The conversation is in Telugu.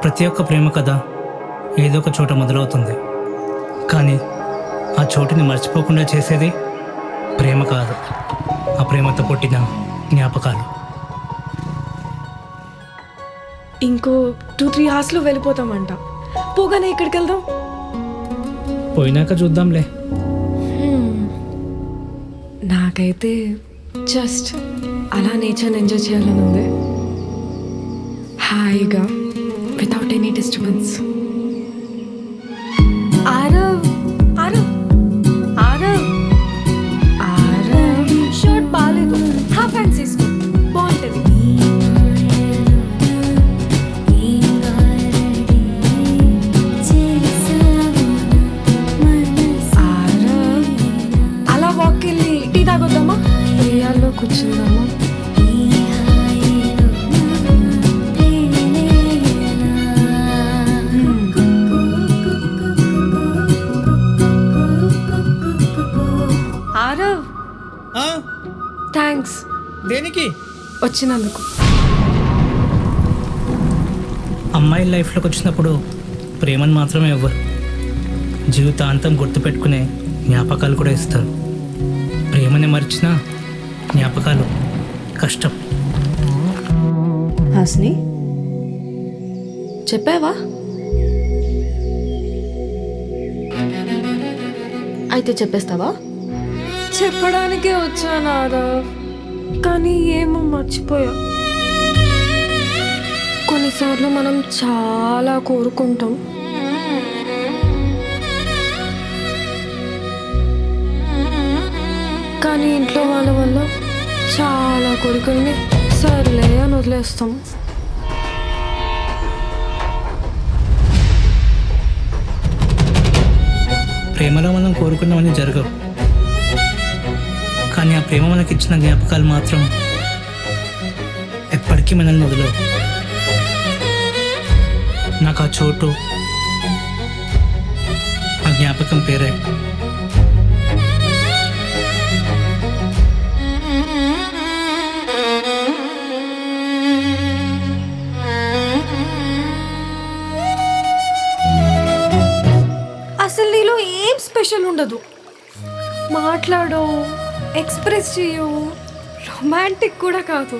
ప్రతి ఒక్క ప్రేమ కథ ఏదో ఒక చోట మొదలవుతుంది, కానీ ఆ చోటుని మర్చిపోకుండా చేసేది ప్రేమ కాదు, ఆ ప్రేమతో పుట్టిన జ్ఞాపకాలు. ఇంకో 2-3 అవర్స్లో వెళ్ళిపోతామంట. పోగానే ఎక్కడికి వెళ్దాం? పోయినాక చూద్దాంలే. నాకైతే జస్ట్ అలా నేచర్ని ఎంజాయ్ చేయాలని ఉంది, హాయిగా, without any disturbance. Aarav Aarav Aarav Aarav shirt బాగాలేదు, హాఫ్ హ్యాండ్స్ వేసుకో, బాగుంటుంది. ఆరవ్ అలా వాక్ వెళ్ళి టీ తాగొద్దామా? ఏయాల్లో కూర్చుందామా? ఆరవ్ థ్యాంక్స్ దేనికి? వచ్చినందుకు. అమ్మాయి లైఫ్లోకి వచ్చినప్పుడు ప్రేమను మాత్రమే ఇవ్వరు, జీవితాంతం గుర్తుపెట్టుకునే జ్ఞాపకాలు కూడా ఇస్తారు. ప్రేమని మర్చిన జ్ఞాపకాలు కష్టం. హాస్ని, చెప్పావా? అయితే చెప్పేస్తావా? చెప్పడానికే వచ్చానారా, కానీ ఏమో మర్చిపోయా. కొన్నిసార్లు మనం చాలా కోరుకుంటాం, కానీ ఇంట్లో వాళ్ళ వల్ల చాలా కోరికల్ని సర్లే అని వదిలేస్తాం. ప్రేమలో మనం కోరుకున్నవన్నీ జరగవు, కానీ ఆ ప్రేమ మనకి ఇచ్చిన జ్ఞాపకాలు మాత్రం ఎప్పటికీ మనల్ని వదలవు. నాకు ఆ చోటు, ఆ జ్ఞాపకం పేరే అసలు నీలో ఏం స్పెషల్ ఉండదు, మాట్లాడవు, ఎక్స్ప్రెస్ చేయవు, రొమాంటిక్ కూడా కాదు.